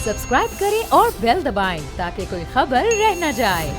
Subscribe करें और bell दबाएं ताकि कोई खबर रह न जाए।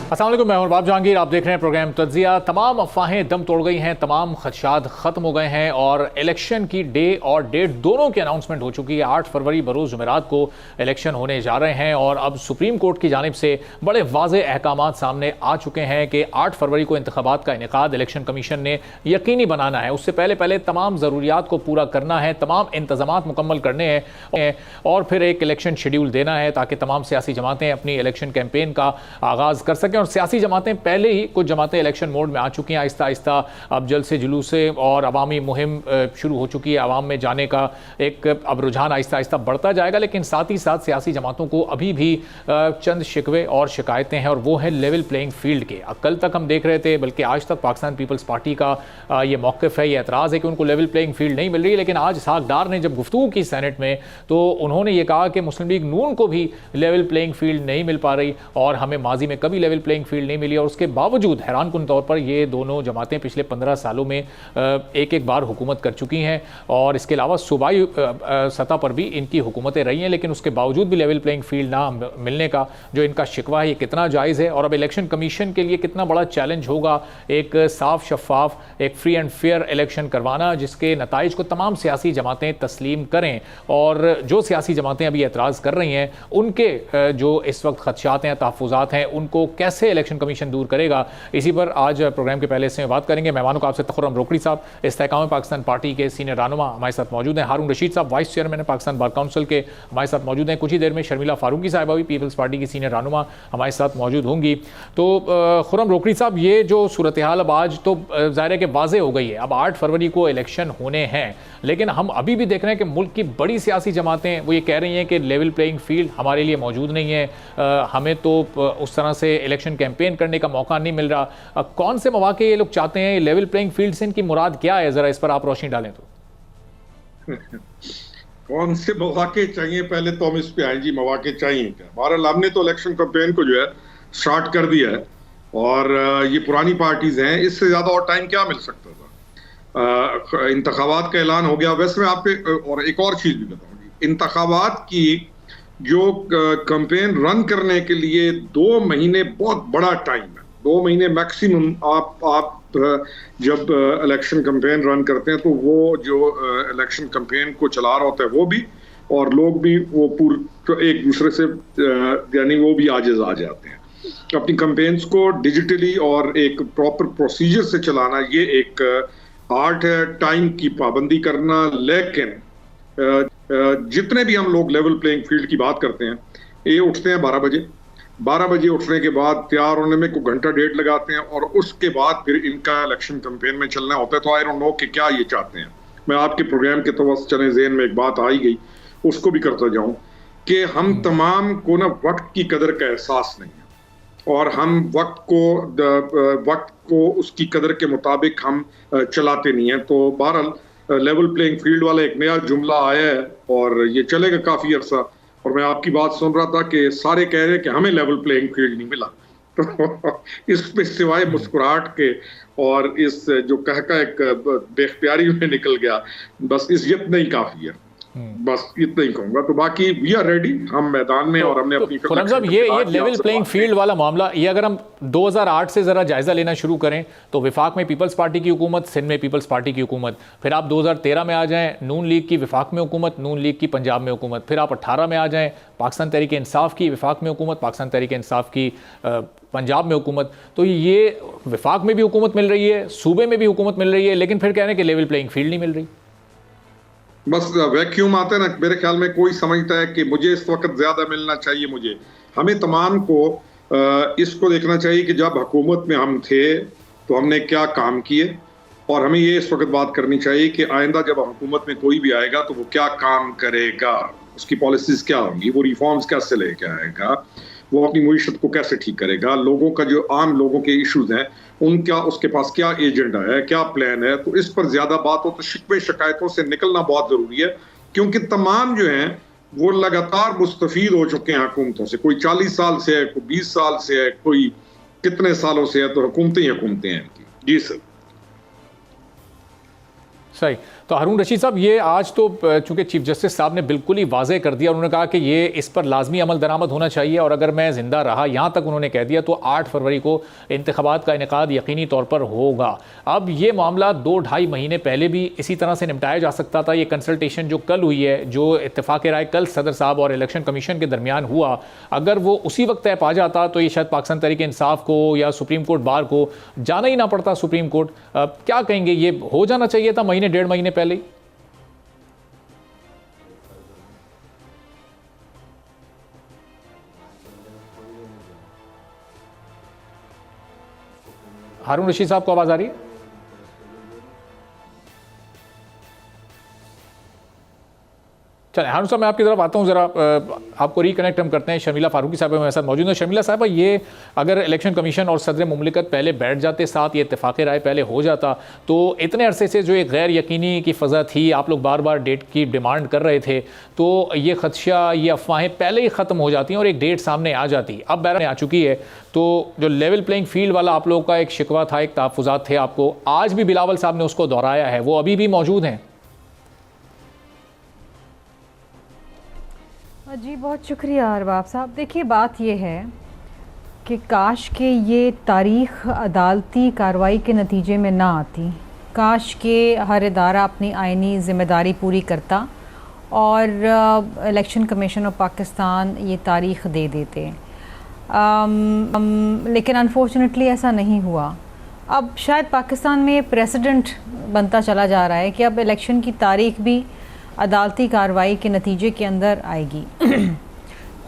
अस्सलाम वालेकुम, मैं बाब जहांगीर। आप देख रहे हैं प्रोग्राम तज्जिया। तमाम अफवाहें दम तोड़ गई हैं, तमाम खदशात ख़त्म हो गए हैं और इलेक्शन की डे और डेट दोनों की अनाउंसमेंट हो चुकी है। 8 फरवरी बरोज़ जुमेरात को इलेक्शन होने जा रहे हैं और अब सुप्रीम कोर्ट की जानिब से बड़े वाज़े अहकामात सामने आ चुके हैं कि 8 फरवरी को इंतखाबात का इनेकाद इलेक्शन कमीशन ने यकीनी बनाना है। उससे पहले तमाम ज़रूरियात को पूरा करना है, तमाम इंतज़ामात मुकम्मल करने हैं और फिर एक इलेक्शन शेड्यूल देना है ताकि तमाम सियासी जमातें अपनी इलेक्शन कैंपेन का आगाज़ कर सकें। और सियासी जमातें पहले ही कुछ जमातें इलेक्शन मोड में आ चुकी हैं। आहिस्ता आहिस्ता अब जल्द से जुलूसे और अवामी मुहिम शुरू हो चुकी है। अवाम में जाने का एक अब रुझान आहिस्ता आहिस्ता बढ़ता जाएगा, लेकिन साथ ही साथ सियासी जमातों को अभी भी चंद शिकवे और शिकायतें हैं और वो है लेवल प्लेइंग फील्ड के। कल तक हम देख रहे थे, बल्कि आज तक पाकिस्तान पीपल्स पार्टी का ये मौक़िफ़ है, ये एतराज़ है कि उनको लेवल प्लेइंग फील्ड नहीं मिल रही। लेकिन आज इसहाक डार ने जब गुफ्तगू की सेनेट में तो उन्होंने ये कहा कि मुस्लिम लीग नून को भी लेवल प्लेइंग फील्ड नहीं मिल पा रही और हमें माजी में कभी लेवल प्लेइंग फील्ड नहीं मिली। और उसके बावजूद हैरानकुन तौर पर ये दोनों जमातें पिछले 15 सालों में एक एक बार हुकूमत कर चुकी हैं और इसके अलावा सूबाई सतह पर भी इनकी हुकूमतें रही हैं, लेकिन उसके बावजूद भी लेवल प्लेइंग फील्ड ना मिलने का जो इनका शिकवा है, ये कितना जायज़ है और अब इलेक्शन कमीशन के लिए कितना बड़ा चैलेंज होगा एक साफ शफाफ, एक फ्री एंड फेयर इलेक्शन करवाना जिसके नताइज को तमाम सियासी जमातें तस्लीम करें। और जो सियासी जमातें अभी एतराज़ कर रही हैं उनके जो इस वक्त खदशात हैं, तहफ़्फ़ुज़ात हैं, उनको कैसे इलेक्शन कमीशन दूर करेगा, इसी पर आज प्रोग्राम के पहले से बात करेंगे। मेहमानों का आपसे खुर्रम रोकड़ी साहब, इस्तेहकाम पाकिस्तान पार्टी के सीनियर रहनुमा हमारे साथ मौजूद हैं। हारून रशीद साहब, vice chairman Pakistan bar council के, हमारे साथ मौजूद हैं। कुछ ही देर में शर्मिला फारूकी साहिबा भी पीपल्स पार्टी की सीनियर रहनुमा हमारे साथ मौजूद होंगी। तो खुर्रम रोकड़ी साहब, ये जो सूरत हाल अब आज तो ज़ाहिर है कि वाज़े हो गई है, अब 8 फरवरी को इलेक्शन होने हैं, लेकिन हम अभी भी देख रहे हैं कि मुल्क की बड़ी सियासी जमातें वो ये कह रही हैं कि लेवल प्लेइंग फील्ड हमारे लिए मौजूद नहीं है, हमें तो उस तरह से इलेक्शन कैंपेन करने का मौका नहीं मिल रहा। कौन से मौके ये लोग चाहते हैं? लेवल प्लेइंग फील्ड से इनकी मुराद क्या है? जरा इस पर आप रोशनी डालें तो। कौन से मौके चाहिए, पहले तो हम इस पे आए जी, मौके चाहिए क्या? बहरहाल हमने तो इलेक्शन कैंपेन को जो है स्टार्ट कर दिया है और ये पुरानी पार्टीज हैं, इससे ज्यादा और टाइम क्या मिल सकता था? इंतखाबात का ऐलान हो गया। वैसे मैं आपको और एक और चीज भी बताऊंगी, इंतखाबात की जो कैंपेन रन करने के लिए 2 महीने बहुत बड़ा टाइम है, 2 महीने मैक्सिमम। आप जब इलेक्शन कैंपेन रन करते हैं तो वो जो इलेक्शन कैंपेन को चला रहा होता है वो भी और लोग भी वो पूरे एक दूसरे से यानी वो भी आजिज आ जाते हैं। अपनी कैंपेन्स को डिजिटली और एक प्रॉपर प्रोसीजर से चलाना ये एक आर्ट है, टाइम की पाबंदी करना। लेकिन जितने भी हम लोग लेवल प्लेइंग फील्ड की बात करते हैं, ये उठते हैं 12 बजे उठने के बाद तैयार होने में कोई घंटा डेढ़ लगाते हैं और उसके बाद फिर इनका इलेक्शन कैंपेन में चलना होता है। तो आई डोंट नो कि क्या ये चाहते हैं। मैं आपके प्रोग्राम के तो बस चले ज़हन में एक बात आई गई, उसको भी करता जाऊं कि हम तमाम को ना वक्त की कदर का एहसास नहीं है और हम वक्त को उसकी कदर के मुताबिक हम चलाते नहीं हैं। तो बहरहाल लेवल प्लेइंग फील्ड वाला एक नया जुमला आया है और ये चलेगा काफ़ी अरसा। और मैं आपकी बात सुन रहा था कि सारे कह रहे हैं कि हमें लेवल प्लेइंग फील्ड नहीं मिला। तो इस पे सिवाय मुस्कुराहट के और इस जो कहका एक बेख्तियारी में निकल गया, बस इस इतना ही काफ़ी है। बस इतना ही कहूंगा। तो बाकी वी आर रेडी, हम मैदान में और हमने अपनी खुर्रम साहब ये लेवल प्लेइंग फील्ड वाला मामला, ये अगर हम 2008 से जरा जायजा लेना शुरू करें तो विफाक में पीपल्स पार्टी की हुकूमत, सिंध में पीपल्स पार्टी की हुकूमत, फिर आप 2013 में आ जाएं नून लीग की विफाक में हुकूमत, नून लीग की पंजाब में हुकूमत, फिर आप 18 में आ जाएं पाकिस्तान तहरीक इंसाफ की विफाक में हुकूमत, पाकिस्तान तहरीक इंसाफ की पंजाब में हुकूमत। तो ये विफाक में भी हुकूमत मिल रही है, सूबे में भी हुकूमत मिल रही है, लेकिन फिर कह रहे हैं कि लेवल प्लेइंग फील्ड नहीं मिल रही। बस वैक्यूम आता है ना। मेरे ख्याल में कोई समझता है कि मुझे इस वक्त ज्यादा मिलना चाहिए। हमें तमाम को इसको देखना चाहिए कि जब हुकूमत में हम थे तो हमने क्या काम किए और हमें ये इस वक्त बात करनी चाहिए कि आइंदा जब हुकूमत में कोई भी आएगा तो वो क्या काम करेगा, उसकी पॉलिसीज क्या होंगी, वो रिफॉर्म्स कैसे लेके आएगा, वो अपनी मुईशत को कैसे ठीक करेगा, लोगों का जो आम लोगों के इश्यूज हैं उनका उसके पास क्या एजेंडा है, क्या प्लान है। तो इस पर ज्यादा बात हो तो शिकवे शिकायतों से निकलना बहुत जरूरी है, क्योंकि तमाम जो हैं वो लगातार मुस्तफीद हो चुके हैं हुकूमतों से। कोई 40 साल से है, कोई 20 साल से है, कोई कितने सालों से है, तो हुकूमतें ही हुकूमतें हैं इनकी। जी सर। सही। तो हारून रशीद साहब, ये आज तो चूंकि चीफ जस्टिस साहब ने बिल्कुल ही वाजे कर दिया, उन्होंने कहा कि ये इस पर लाजमी अमल दरामद होना चाहिए और अगर मैं ज़िंदा रहा, यहाँ तक उन्होंने कह दिया, तो 8 फरवरी को इंतखाबात का इनेकाद यकीनी तौर पर होगा। अब ये मामला 2-2.5 महीने पहले भी इसी तरह से निपटाया जा सकता था। ये कंसल्टेशन जो कल हुई है, जो इत्तेफाक राय कल सदर साहब और इलेक्शन कमीशन के दरमियान हुआ, अगर वो उसी वक्त तय पा जाता तो ये शायद पाकिस्तान तहरीक इंसाफ को या सुप्रीम कोर्ट बार को जाना ही ना पड़ता। सुप्रीम कोर्ट क्या कहेंगे, ये हो जाना चाहिए था महीने 1.5 महीने पहले ही? हारून रशीद साहब को आवाज आ रही है? चलिए हारून साहब, मैं आपकी तरफ आता हूँ, ज़रा आपको रिकनेक्ट हम करते हैं। शर्मिला फारूकी साहब हमारे साथ मौजूद हैं। शर्मिला साहब, ये अगर इलेक्शन कमीशन और सदर मुमलिकत पहले बैठ जाते साथ, ये इत्तेफाक राय पहले हो जाता, तो इतने अरसे से जो एक गैर यकीनी की फ़ज़ा थी, आप लोग बार बार डेट की डिमांड कर रहे थे, तो ये खदशा, ये अफवाहें पहले ही ख़त्म हो जाती हैं और एक डेट सामने आ जाती। अब बैरन आ चुकी है, तो जो लेवल प्लेइंग फील्ड वाला आप लोगों का एक शिकवा था, एक तहफ़्फ़ुज़ात थे आपको, आज भी बिलावल साहब ने उसको दोहराया है, वो अभी भी मौजूद हैं? जी बहुत शुक्रिया अरबाब साहब। देखिए बात यह है कि काश के ये तारीख़ अदालती कार्रवाई के नतीजे में ना आती, काश के हर इदारा अपनी आइनी ज़िम्मेदारी पूरी करता और इलेक्शन कमीशन ऑफ पाकिस्तान ये तारीख़ दे देते। लेकिन अनफॉर्चुनेटली ऐसा नहीं हुआ। अब शायद पाकिस्तान में प्रेसिडेंट बनता चला जा रहा है कि अब इलेक्शन की तारीख़ भी अदालती कार्रवाई के नतीजे के अंदर आएगी।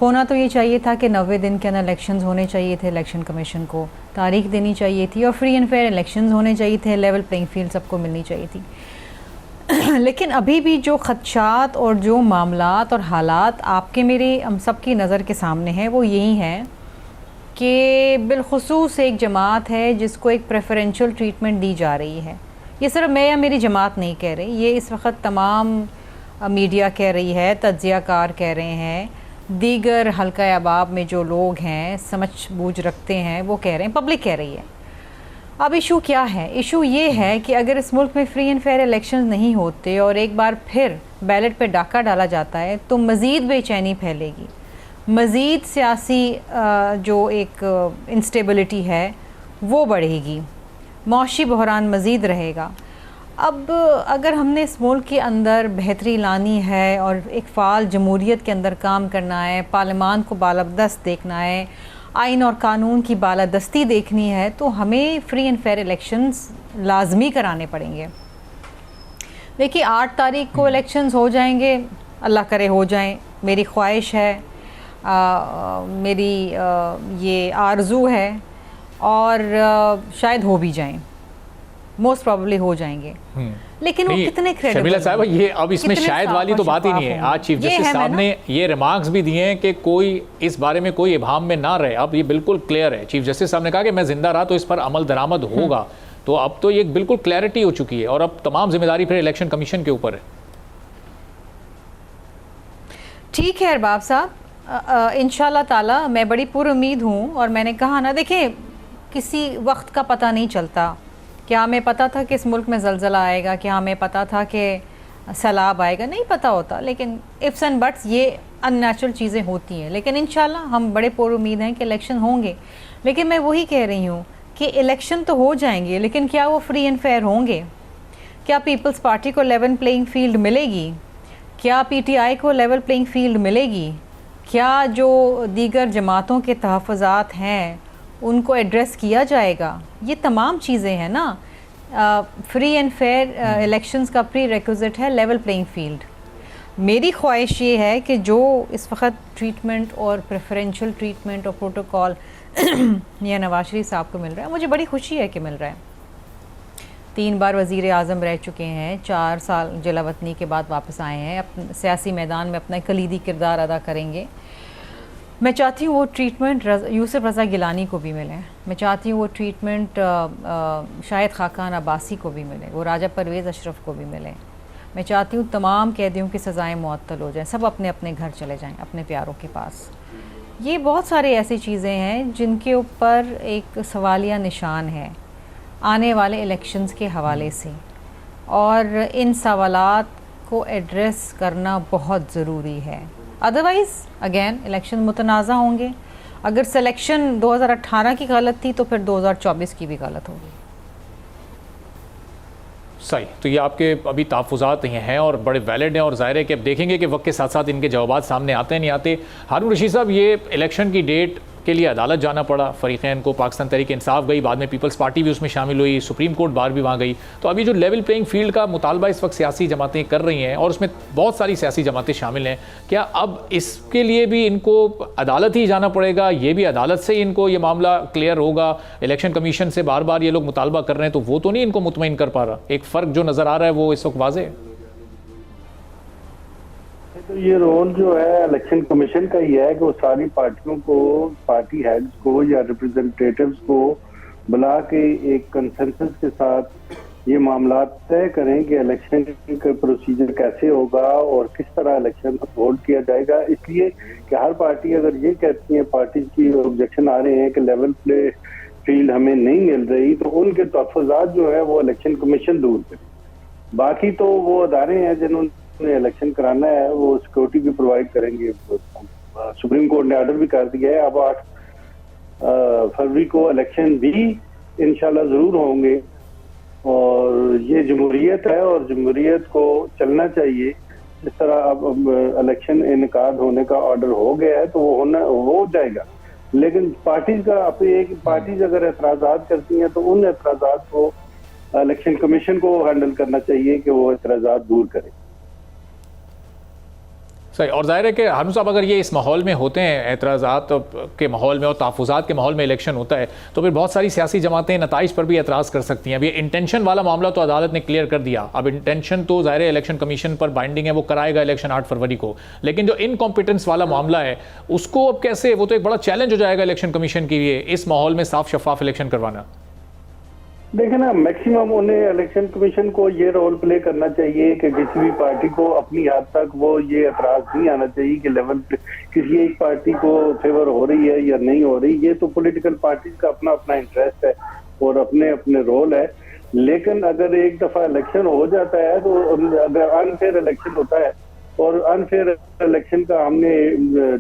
होना तो ये चाहिए था कि 90 दिन के अंदर इलेक्शंस होने चाहिए थे, इलेक्शन कमीशन को तारीख देनी चाहिए थी और फ्री एंड फेयर इलेक्शंस होने चाहिए थे, लेवल प्लेइंग फील्ड सबको मिलनी चाहिए थी। लेकिन अभी भी जो खदशात और जो मामलात और हालात आपके मेरे हम सब की नज़र के सामने हैं, वो यही हैं कि बिलखुसूस एक जमात है जिसको एक प्रेफरेंशियल ट्रीटमेंट दी जा रही है। ये सिर्फ मैं या मेरी जमात नहीं कह रही, ये इस वक्त तमाम मीडिया कह रही है, तज्ज़ियाकार कह रहे हैं, दीगर हल्का अहबाब में जो लोग हैं, समझ बूझ रखते हैं, वो कह रहे हैं, पब्लिक कह रही है। अब इशू क्या है? इशू ये है कि अगर इस मुल्क में फ्री एंड फेयर इलेक्शन नहीं होते और एक बार फिर बैलेट पे डाका डाला जाता है, तो मज़ीद बेचैनी फैलेगी, मज़ीद सियासी जो एक इंस्टेबिलिटी है वो बढ़ेगी, मौशी बहरान मज़ीद रहेगा। अब अगर हमने इस मुल्क के अंदर बेहतरी लानी है और एक फ़ाल जमहूरियत के अंदर काम करना है, पार्लियामान को बालादस्त देखना है, आइन और कानून की बालादस्ती देखनी है, तो हमें फ्री एंड फेयर इलेक्शंस लाजमी कराने पड़ेंगे। देखिए 8 तारीख को इलेक्शंस हो जाएंगे, अल्लाह करे हो जाएं, मेरी ख्वाहिश है, मेरी ये आरज़ू है और शायद हो भी जाएं, मोस्ट प्रोबेबली हो जाएंगे। लेकिन वो कितने क्रेडिबल? शर्मिला साहब, ये अब इसमें शायद वाली तो बात ही नहीं है। आज चीफ जस्टिस साहब ने ये रिमार्क्स भी दिए हैं कि कोई इस बारे में कोई इबाहम में ना रहे। अब ये बिल्कुल क्लियर है। चीफ जस्टिस साहब ने कहा कि मैं जिंदा रहा तो इस पर अमल दरामद होगा। तो अब तो ये बिल्कुल क्लैरिटी हो चुकी है और अब तमाम जिम्मेदारी फिर इलेक्शन कमीशन के ऊपर है। ठीक है अरबाब साहब, इंशाल्लाह ताला मैं बड़ी पुरुम्मीद हूँ। और मैंने कहा ना, देखें किसी वक्त का पता नहीं चलता। क्या हमें पता था कि इस मुल्क में ज़लज़ला आएगा? क्या हमें पता था कि सैलाब आएगा? नहीं पता होता। लेकिन इफ्स एंड बट्स, ये अननेचुरल चीज़ें होती हैं। लेकिन इंशाल्लाह हम बड़े पुरुम्मीद हैं कि इलेक्शन होंगे। लेकिन मैं वही कह रही हूँ कि इलेक्शन तो हो जाएंगे, लेकिन क्या वो फ्री एंड फेयर होंगे? क्या पीपल्स पार्टी को लेवल प्लेइंग फील्ड मिलेगी? क्या PTI को लेवल प्लेइंग फील्ड मिलेगी? क्या जो दीगर जमातों के तहफ़्फ़ुज़ात हैं उनको एड्रेस किया जाएगा? ये तमाम चीज़ें हैं ना। फ्री एंड फेयर इलेक्शंस का प्री रिक्विजिट है लेवल प्लेइंग फील्ड। मेरी ख्वाहिश ये है कि जो इस वक्त ट्रीटमेंट और प्रेफरेंशियल ट्रीटमेंट और प्रोटोकॉल या नवाज शरीफ साहब को मिल रहा है, मुझे बड़ी खुशी है कि मिल रहा है। 3 बार वज़ीर आज़म रह चुके हैं, 4 साल जलावतनी के बाद वापस आए हैं, अपने सियासी मैदान में अपना कलीदी किरदार अदा करेंगे। मैं चाहती हूँ वो ट्रीटमेंट यूसुफ रज़ा गिलानी को भी मिले। मैं चाहती हूँ वो ट्रीटमेंट शाहिद खाकान अब्बासी को भी मिले, वो राजा परवेज़ अशरफ को भी मिले। मैं चाहती हूँ तमाम कैदियों की सज़ाएं मुअत्तल हो जाएं, सब अपने अपने घर चले जाएं, अपने प्यारों के पास। ये बहुत सारी ऐसी चीज़ें हैं जिनके ऊपर एक सवालिया निशान है आने वाले इलेक्शंस के हवाले से, और इन सवालात को एड्रेस करना बहुत ज़रूरी है। अदरवाइज़ अगेन इलेक्शन मुतनाज़ा होंगे। अगर सिलेक्शन 2018 की गलत थी तो फिर 2024 की भी गलत होगी। सही, तो ये आपके अभी तहफ़्फ़ुज़ात हैं और बड़े वैलिड हैं, और ज़ाहिर है कि अब देखेंगे कि वक्त के साथ साथ इनके जवाब सामने आते हैं नहीं आते। हारून रशीद साहब, ये इलेक्शन की डेट के लिए अदालत जाना पड़ा फ़रीक़ैन को, पाकिस्तान तहरीक इंसाफ गई, बाद में पीपल्स पार्टी भी उसमें शामिल हुई, सुप्रीम कोर्ट बार भी वहाँ गई। तो अभी जो लेवल प्लेइंग फील्ड का मुतालबा इस वक्त सियासी जमातें कर रही हैं, और उसमें बहुत सारी सियासी जमातें शामिल हैं, क्या अब इसके लिए भी इनको अदालत ही जाना पड़ेगा? ये भी अदालत से इनको ये मामला क्लियर होगा? इलेक्शन कमीशन से बार बार ये लोग मुतालबा कर रहे हैं, तो वो तो नहीं इनको मुतमईन कर पा रहा? एक फ़र्क जो नज़र आ रहा है वो इस वक्त वाज़ेह है। तो ये रोल जो है इलेक्शन कमीशन का ही है कि वो सारी पार्टियों को, पार्टी हेड्स को या रिप्रेजेंटेटिव्स को बुला के एक कंसेंसस के साथ ये मामला तय करें कि इलेक्शन का प्रोसीजर कैसे होगा और किस तरह इलेक्शन होल्ड किया जाएगा। इसलिए कि हर पार्टी अगर ये कहती है, पार्टी की ऑब्जेक्शन आ रहे हैं कि लेवल प्ले फील्ड हमें नहीं मिल रही, तो उनके तहफ़्फ़ुज़ात जो है वो इलेक्शन कमीशन दूर करे। बाकी तो वो अदारे हैं जिन्होंने इलेक्शन कराना है, वो सिक्योरिटी भी प्रोवाइड करेंगे। सुप्रीम कोर्ट ने ऑर्डर भी कर दिया है। अब 8 फरवरी को इलेक्शन भी इंशाल्लाह जरूर होंगे, और ये जमहूरियत है और जमहूरियत को चलना चाहिए। जिस तरह अब इलेक्शन इनकाद होने का ऑर्डर हो गया है तो वो हो जाएगा, लेकिन पार्टीज का अपनी एक पार्टीज अगर एतराज़ात करती हैं तो उन एतराज़ात को इलेक्शन कमीशन को हैंडल करना चाहिए कि वो एतराज़ात दूर करे। सही, और ज़ाहिर है कि हारून साहब अगर ये इस माहौल में होते हैं, एतराज़ात के माहौल में और तहफ़्फ़ुज़ात के माहौल में इलेक्शन होता है, तो फिर बहुत सारी सियासी जमातें नताइज पर भी एतराज़ कर सकती हैं। अब ये इंटेंशन वाला मामला तो अदालत ने क्लियर कर दिया, अब इंटेंशन तो ज़ाहिर है इलेक्शन कमीशन पर बाइंडिंग है, वो कराएगा इलेक्शन 8 फरवरी को, लेकिन जो इनकॉम्पिटेंस वाला मामला है उसको अब कैसे, वो तो एक बड़ा चैलेंज हो जाएगा इलेक्शन कमीशन के लिए इस माहौल में साफ शफाफ इलेक्शन करवाना। देखें ना, मैक्सिमम उन्हें इलेक्शन कमीशन को ये रोल प्ले करना चाहिए कि किसी भी पार्टी को अपनी हद तक वो ये एतराज नहीं आना चाहिए कि लेवल किसी एक पार्टी को फेवर हो रही है या नहीं हो रही। ये तो पॉलिटिकल पार्टीज का अपना अपना इंटरेस्ट है और अपने अपने रोल है। लेकिन अगर एक दफा इलेक्शन हो जाता है तो अगर अनफेयर इलेक्शन होता है, और अनफेयर इलेक्शन का हमने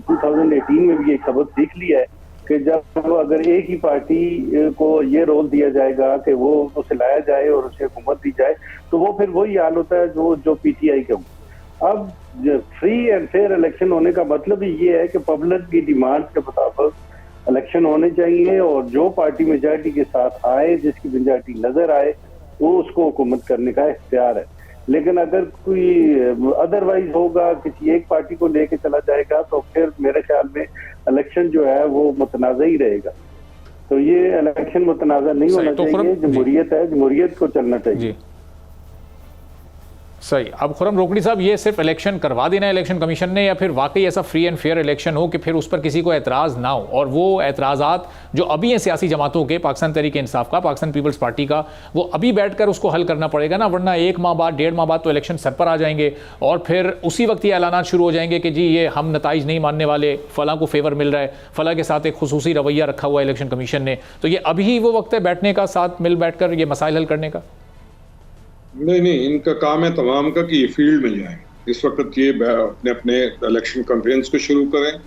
2018 में भी एक सबक सीख लिया है कि जब अगर एक ही पार्टी को ये रोल दिया जाएगा कि वो उसे लाया जाए और उसे हुकूमत दी जाए, तो वो फिर वही हाल होता है जो पीटीआई का हो। अब फ्री एंड फेयर इलेक्शन होने का मतलब ही ये है कि पब्लिक की डिमांड के मुताबिक इलेक्शन होने चाहिए, और जो पार्टी मेजॉरिटी के साथ आए, जिसकी मेजॉरिटी नजर आए, वो उसको हुकूमत करने का इख्तियार है। लेकिन अगर कोई अदरवाइज होगा, किसी एक पार्टी को लेके चला जाएगा, तो फिर मेरे ख्याल में इलेक्शन जो है वो मुतनाज़ा ही रहेगा। तो ये इलेक्शन मुतनाज़ा नहीं होना चाहिए। जमहूरियत है, जमहूरियत को चलना चाहिए। सही, अब खुर्रम रोकड़ी साहब, ये सिर्फ इलेक्शन करवा देना है इलेक्शन कमीशन ने, या फिर वाकई ऐसा फ्री एंड फेयर इलेक्शन हो कि फिर उस पर किसी को एतराज़ ना हो, और वो एतराज़ात जो अभी हैं सियासी जमातों के, पाकिस्तान तहरीक इंसाफ का, पाकिस्तान पीपल्स पार्टी का, वो अभी बैठकर उसको हल करना पड़ेगा ना, वरना 1 माह बाद 1.5 माह बाद तो इलेक्शन सर पर आ जाएंगे, और फिर उसी वक्त ये ऐलानात शुरू हो जाएंगे कि जी ये हम नताइज नहीं मानने वाले, फ़लाँ को फेवर मिल रहा है, फ़लाँ के साथ एक खुसूसी रवैया रखा हुआ है इलेक्शन कमीशन ने। तो ये अभी वो वक्त है बैठने का, साथ मिल बैठ कर ये मसाइल हल करने का? नहीं, इनका काम है तमाम का कि ये फील्ड में जाएं। इस वक्त ये अपने अपने इलेक्शन कैंपेन्स को शुरू करें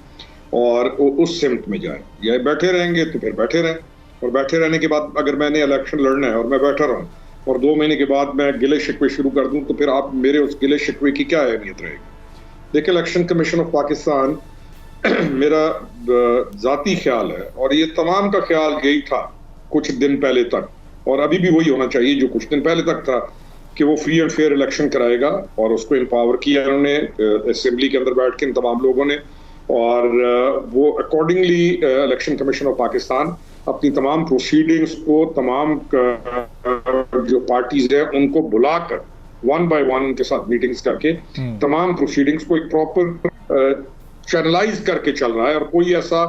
और उस सिमत में जाएं। या बैठे रहेंगे तो फिर बैठे रहें, और बैठे रहने के बाद अगर मैंने इलेक्शन लड़ना है और मैं बैठा रहूं और 2 महीने के बाद मैं गिले शिकवे शुरू कर दूं, तो फिर आप मेरे उस गिले शिकवे की क्या अहमियत रहेगी? देखिए, इलेक्शन कमीशन ऑफ पाकिस्तान मेरा ज़ाती ख्याल है, और ये तमाम का ख्याल यही था कुछ दिन पहले तक, और अभी भी वही होना चाहिए जो कुछ दिन पहले तक था, कि वो फ्री एंड फेयर इलेक्शन कराएगा। और उसको एम्पावर किया उन्होंने असेंबली के अंदर बैठ के इन तमाम लोगों ने, और वो accordingly election commission of Pakistan अपनी तमाम प्रोसीडिंग्स को, तमाम जो पार्टीज है उनको बुलाकर 1 by 1 उनके साथ मीटिंग्स करके तमाम प्रोसीडिंग्स को एक प्रॉपर चैनलाइज करके चल रहा है, और कोई ऐसा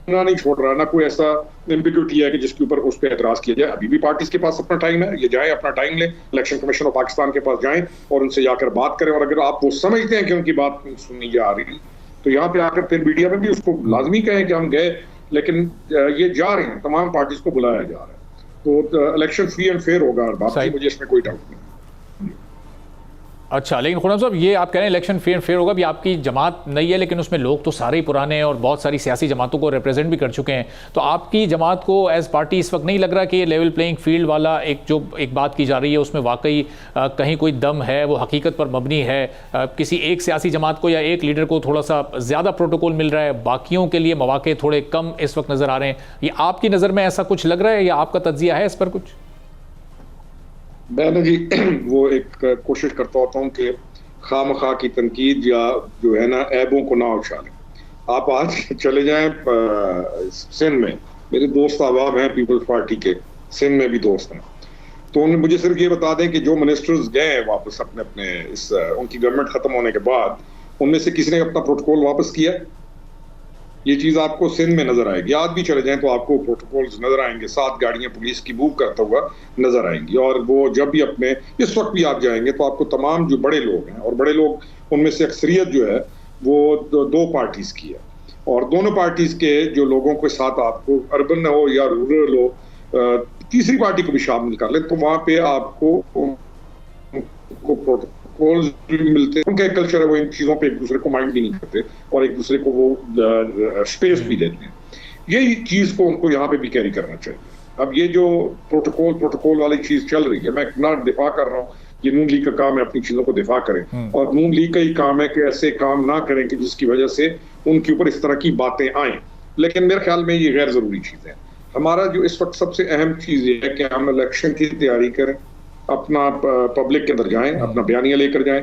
नहीं छोड़ रहा, ना कोई ऐसा एम्बिग्यूटी है कि जिसके ऊपर उस पर एतराज किया जाए। अभी भी पार्टीज के पास अपना टाइम है, ये जाए अपना टाइम ले, इलेक्शन कमीशन ऑफ पाकिस्तान के पास जाएं और उनसे जाकर बात करें, और अगर आप वो समझते हैं कि उनकी बात सुनी जा रही तो यहाँ पे आकर फिर मीडिया में भी उसको लाजमी कहें कि हम गए, लेकिन ये जा रहे हैं, तमाम पार्टीज को बुलाया जा रहा है, तो इलेक्शन फ्री एंड फेयर होगा, और बाकी मुझे इसमें कोई डाउट नहीं। अच्छा, लेकिन खुर्रम साहब ये आप कह रहे हैं इलेक्शन फेयर फेयर होगा, भी आपकी जमात नहीं है लेकिन उसमें लोग तो सारे ही पुराने हैं और बहुत सारी सियासी जमातों को रिप्रेजेंट भी कर चुके हैं, तो आपकी जमात को एज पार्टी इस वक्त नहीं लग रहा कि ये लेवल प्लेइंग फील्ड वाला एक बात की जा रही है उसमें वाकई कहीं कोई दम है, वो हकीकत पर मबनी है, किसी एक सियासी जमात को या एक लीडर को थोड़ा सा ज़्यादा प्रोटोकॉल मिल रहा है, बाकियों के लिए मौके थोड़े कम इस वक्त नज़र आ रहे हैं, ये आपकी नज़र में ऐसा कुछ लग रहा है या आपका तज्जिया है इस पर कुछ? मैं जी वो एक कोशिश करता होता हूँ कि खामखा की तनकीद या जो है ना ऐबों को ना उछालें। आप आज चले जाएं सिंध में, मेरे दोस्त अहबाब हैं पीपल्स पार्टी के, सिंध में भी दोस्त हैं, तो उन्हें मुझे सिर्फ ये बता दें कि जो मिनिस्टर्स गए वापस अपने अपने उनकी गवर्नमेंट खत्म होने के बाद, उनमें से किसी ने अपना प्रोटोकॉल वापस किया? ये चीज आपको सिंध में नजर आएगी। आज भी चले जाएं तो आपको प्रोटोकॉल्स नजर आएंगे, 7 गाड़ियां पुलिस की मूव करता हुआ नजर आएंगी, और वो जब भी अपने इस वक्त भी आप जाएंगे तो आपको तमाम जो बड़े लोग हैं, और बड़े लोग उनमें से अक्सरियत जो है वो दो पार्टीज की है, और दोनों पार्टीज के जो लोगों के साथ आपको अर्बन हो या रूरल हो, तीसरी पार्टी को भी शामिल कर ले, तो वहां पे आपको प्रोटोकॉल मिलते हैं। उनका एक कल्चर है, वो इन चीजों पे एक दूसरे को माइंड भी नहीं करते और एक दूसरे को वो स्पेस भी देते हैं। यही चीज को उनको यहाँ पे भी कैरी करना चाहिए। अब ये जो प्रोटोकॉल वाली चीज चल रही है, मैं ना दिफा कर रहा हूँ, ये नून लीग का काम है अपनी चीजों को दिफा करें, और नून लीग का ही काम है कि ऐसे काम ना करें कि जिसकी वजह से उनके ऊपर इस तरह की बातें आए, लेकिन मेरे ख्याल में ये गैर जरूरी चीज है। हमारा जो इस वक्त सबसे अहम चीज ये है कि हम इलेक्शन की तैयारी करें, अपना पब्लिक के अंदर जाएं, अपना बयानिया लेकर जाएं,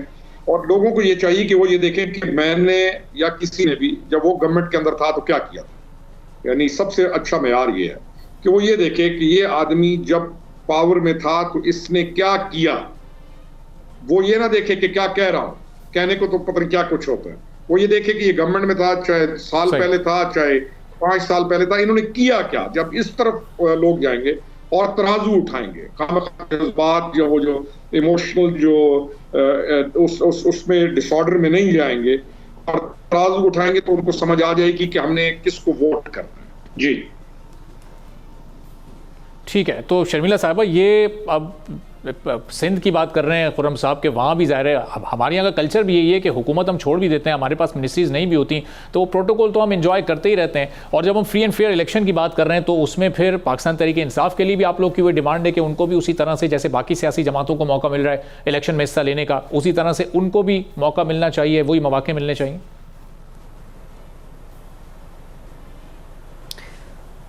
और लोगों को ये चाहिए कि वो ये देखें कि मैंने या किसी ने भी जब वो गवर्नमेंट के अंदर था तो क्या किया था। यानी सबसे अच्छा मेयार ये है कि वो ये देखे कि ये आदमी जब पावर में था तो इसने क्या किया। वो ये ना देखे कि क्या कह रहा हूं, कहने को तो पता नहीं क्या कुछ होता है। वो ये देखे कि ये गवर्नमेंट में था, चाहे साल पहले था, चाहे 5 साल पहले था, इन्होंने किया क्या। जब इस तरफ लोग जाएंगे और तराजू उठाएंगे, जज्बात जो वो जो इमोशनल जो उसमें डिसऑर्डर में नहीं जाएंगे और तराजू उठाएंगे, तो उनको समझ आ जाएगी कि हमने किसको वोट करना है। जी ठीक है, तो शर्मिला साहिबा, ये अब सिंध की बात कर रहे हैं खुर्रम साहब के, वहाँ भी ज़ाहिर है अब हमारे यहाँ का कल्चर भी यही है कि हुकूमत हम छोड़ भी देते हैं, हमारे पास मिनिस्ट्रीज़ नहीं भी होती, तो वो प्रोटोकॉल तो हम एंजॉय करते ही रहते हैं। और जब हम फ्री एंड फेयर इलेक्शन की बात कर रहे हैं तो उसमें फिर पाकिस्तान तहरीक इंसाफ के लिए भी आप लोग की वो डिमांड है कि उनको भी उसी तरह से जैसे बाकी सियासी जमातों को मौका मिल रहा है इलेक्शन में हिस्सा लेने का, उसी तरह से उनको भी मौका मिलना चाहिए, वही मौके मिलने चाहिए।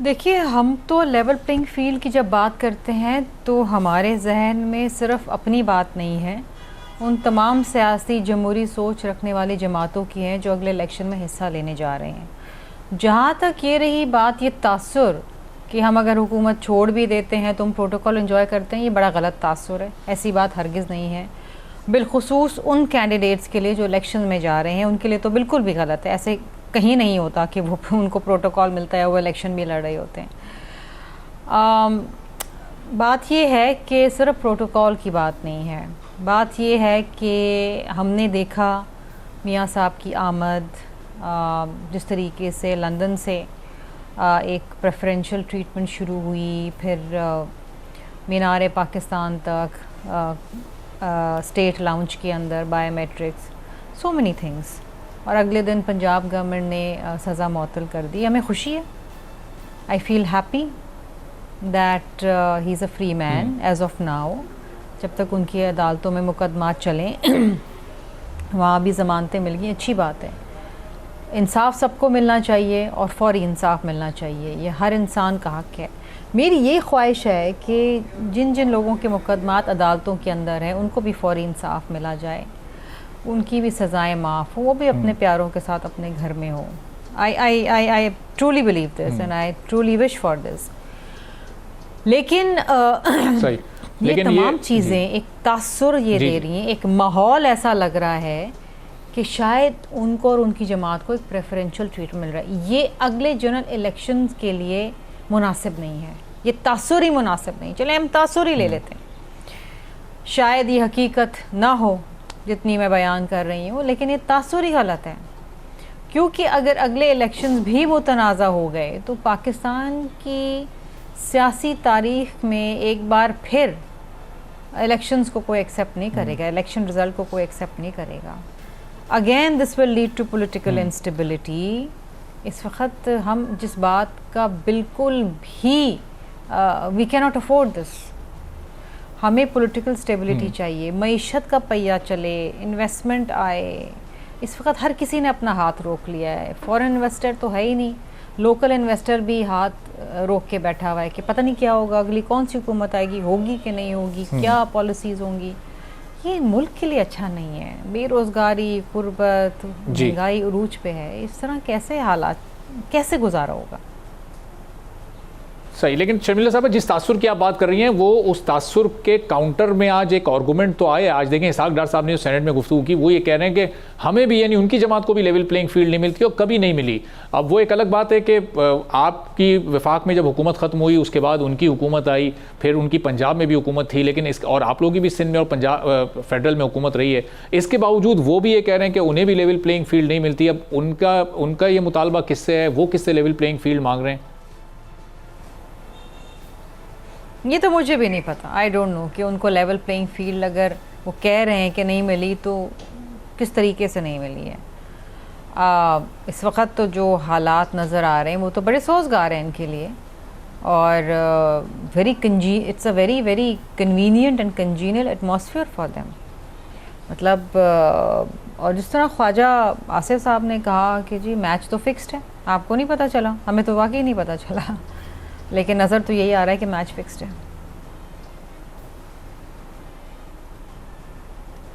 देखिए, हम तो लेवल प्लेइंग फील्ड की जब बात करते हैं तो हमारे जहन में सिर्फ अपनी बात नहीं है, उन तमाम सियासी जमहूरी सोच रखने वाली जमातों की है जो अगले इलेक्शन में हिस्सा लेने जा रहे हैं। जहाँ तक ये रही बात ये तासुर कि हम अगर हुकूमत छोड़ भी देते हैं तो हम प्रोटोकॉल एंजॉय करते हैं, ये बड़ा गलत तासुर है। ऐसी बात हरगिज़ नहीं है, बिलखुसूस उन कैंडिडेट्स के लिए जो इलेक्शन में जा रहे हैं उनके लिए तो बिल्कुल भी गलत है। ऐसे कहीं नहीं होता कि वो उनको प्रोटोकॉल मिलता है, वो इलेक्शन भी लड़ रहे होते हैं। बात ये है कि सिर्फ प्रोटोकॉल की बात नहीं है, बात ये है कि हमने देखा मियाँ साहब की आमद, जिस तरीके से लंदन से एक प्रेफरेंशियल ट्रीटमेंट शुरू हुई, फिर मीनार पाकिस्तान तक, स्टेट लाउंज के अंदर बायोमेट्रिक्स, सो मेनी थिंग्स, और अगले दिन पंजाब गवर्नमेंट ने सज़ा मुअत्तल कर दी। हमें खुशी है, I feel happy that he is a free man as of now. जब तक उनकी अदालतों में मुकदमात चलें वहाँ भी ज़मानतें मिल गई, अच्छी बात है। इंसाफ सबको मिलना चाहिए और फौरी इंसाफ मिलना चाहिए, ये हर इंसान का हक़ है। मेरी ये ख्वाहिश है कि जिन जिन लोगों के मुकदमात अदालतों के अंदर हैं उनको भी फौरी इंसाफ मिला जाए, उनकी भी सज़ाएं माफ़ हो, वो भी अपने प्यारों के साथ अपने घर में हो। I truly believe this and I truly wish for this. लेकिन ये तमाम चीज़ें एक तासुर ये दे रही हैं, एक माहौल ऐसा लग रहा है कि शायद उनको और उनकी जमात को एक प्रेफरेंशियल ट्रीटमेंट मिल रहा है। ये अगले जनरल इलेक्शंस के लिए मुनासिब नहीं है, ये तासुर ही मुनासिब नहीं। चले हम तासुर ही ले लेते हैं, शायद ये हकीकत ना हो जितनी मैं बयान कर रही हूँ, लेकिन ये तासुर ही गलत है। क्योंकि अगर अगले इलेक्शंस भी मुतनाज़ा हो गए तो पाकिस्तान की सियासी तारीख में एक बार फिर इलेक्शंस को कोई एक्सेप्ट नहीं करेगा, इलेक्शन रिजल्ट को कोई एक्सेप्ट नहीं करेगा। Again this will lead to political instability. इस वक्त हम जिस बात का बिल्कुल भी we can not afford this. हमें पॉलिटिकल स्टेबिलिटी चाहिए, मईशत का पहिया चले, इन्वेस्टमेंट आए। इस वक्त हर किसी ने अपना हाथ रोक लिया है, फॉरेन इन्वेस्टर तो है ही नहीं, लोकल इन्वेस्टर भी हाथ रोक के बैठा हुआ है कि पता नहीं क्या होगा, अगली कौन सी हुकूमत आएगी, होगी कि नहीं होगी, क्या पॉलिसीज़ होंगी। ये मुल्क के लिए अच्छा नहीं है। बेरोज़गारी, गुर्बत, महंगाई उरूज पे है। इस तरह कैसे हालात, कैसे गुजारा होगा? सही, लेकिन शर्मिला साहब जिस तासुर की आप बात कर रही हैं वो उस तासुर के काउंटर में आज एक आर्गूमेंट तो आए। आज देखें इसाक डार साहब ने जो सेनेट में गुफ्तगू की वो ये कह रहे हैं कि हमें भी यानी उनकी जमात को भी लेवल प्लेइंग फील्ड नहीं मिलती और कभी नहीं मिली। अब वो एक अलग बात है कि आपकी वफाक में जब हुकूमत ख़त्म हुई उसके बाद उनकी हुकूमत आई, फिर उनकी पंजाब में भी हुकूमत थी, लेकिन इस और आप लोगों की भी सिंध में और पंजाब फेडरल में हुकूमत रही है। इसके बावजूद वो भी ये कह रहे हैं कि उन्हें भी लेवल प्लेइंग फील्ड नहीं मिलती। अब उनका ये मुतालबा किससे है, वो किससे लेवल प्लेइंग फील्ड मांग रहे हैं? ये तो मुझे भी नहीं पता। आई डोंट नो कि उनको लेवल प्लेइंग फील्ड अगर वो कह रहे हैं कि नहीं मिली तो किस तरीके से नहीं मिली है। इस वक्त तो जो हालात नज़र आ रहे हैं वो तो बड़े सोज़गार हैं इनके लिए और it's a very very convenient and congenial atmosphere for them. मतलब और जिस तरह ख्वाजा आसिफ साहब ने कहा कि जी मैच तो फिक्स्ड है, आपको नहीं पता चला, हमें तो वाकई नहीं पता चला, लेकिन नज़र तो यही आ रहा है कि मैच फिक्स्ड है।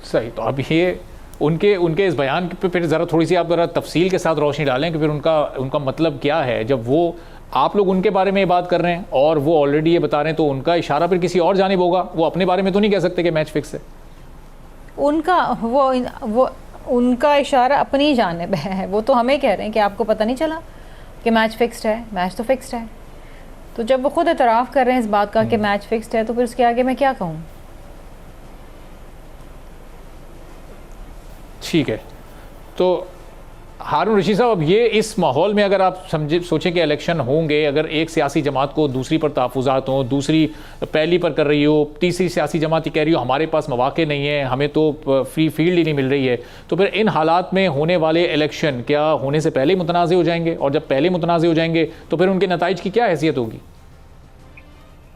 सही, तो अब ये उनके इस बयान पे फिर ज़रा थोड़ी सी आप ज़रा तफसील के साथ रोशनी डालें कि फिर उनका मतलब क्या है जब वो आप लोग उनके बारे में ये बात कर रहे हैं और वो ऑलरेडी ये बता रहे हैं, तो उनका इशारा फिर किसी और जानिब होगा। वो अपने बारे में तो नहीं कह सकते कि मैच फिक्स है। उनका इशारा अपनी जानिब है। वो तो हमें कह रहे हैं कि आपको पता नहीं चला कि मैच फिक्स्ड है, मैच तो फिक्स्ड है। तो जब वो खुद एतराफ़ कर रहे हैं इस बात का कि मैच फिक्स्ड है तो फिर उसके आगे मैं क्या कहूँ? ठीक है, तो हारून रशीद साहब, अब ये इस माहौल में अगर आप सोचें कि इलेक्शन होंगे, अगर एक सियासी जमात को दूसरी पर तहफ़्फ़ुज़ात हों, दूसरी पहली पर कर रही हो, तीसरी सियासी जमात ही कह रही हो हमारे पास मौक़े नहीं है, हमें तो फ्री फील्ड ही नहीं मिल रही है, तो फिर इन हालात में होने वाले इलेक्शन क्या होने से पहले मुतनाज़ हो जाएंगे? और जब पहले मुतनाज़ हो जाएंगे तो फिर उनके नताइज की क्या हैसियत होगी?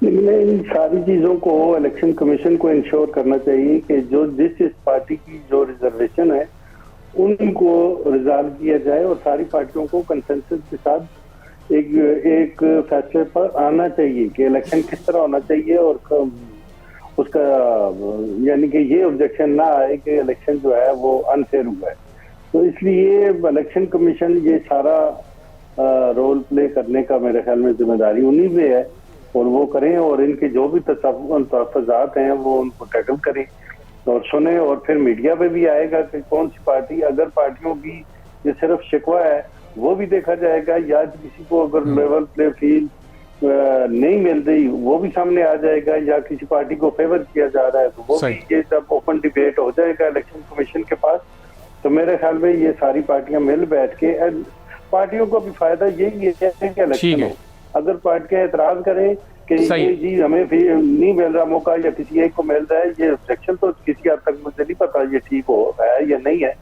लेकिन इन सारी चीज़ों को इलेक्शन कमीशन को इंश्योर करना चाहिए कि जो जिस पार्टी की जो रिजर्वेशन है उनको रिजॉल्व किया जाए और सारी पार्टियों को कंसेंसस के साथ एक फैसले पर आना चाहिए कि इलेक्शन किस तरह होना चाहिए और उसका यानी कि ये ऑब्जेक्शन ना आए कि इलेक्शन जो है वो अनफेयर हुआ है। तो इसलिए इलेक्शन कमीशन ये सारा रोल प्ले करने का मेरे ख्याल में जिम्मेदारी उन्हीं पे है और वो करें और इनके जो भी तहफ़्फ़ुज़ात हैं वो उनको टैकल करें और सुने। और फिर मीडिया पे भी आएगा कि कौन सी पार्टी, अगर पार्टियों की ये सिर्फ शिकवा है वो भी देखा जाएगा, या किसी को अगर लेवल प्ले फील्ड नहीं मिल रही वो भी सामने आ जाएगा, या किसी पार्टी को फेवर किया जा रहा है तो वो भी, ये जब ओपन डिबेट हो जाएगा इलेक्शन कमीशन के पास तो मेरे ख्याल में ये सारी पार्टियां मिल बैठ के, पार्टियों को भी फायदा यही है कि इलेक्शन हो। अगर पार्टियां एतराज करें कि ये जी हमें नहीं मिल रहा मौका या किसी एक को मिल रहा है, ये ऑब्जेक्शन तो किसी हद तक मुझे नहीं पता ये ठीक हो है या नहीं है,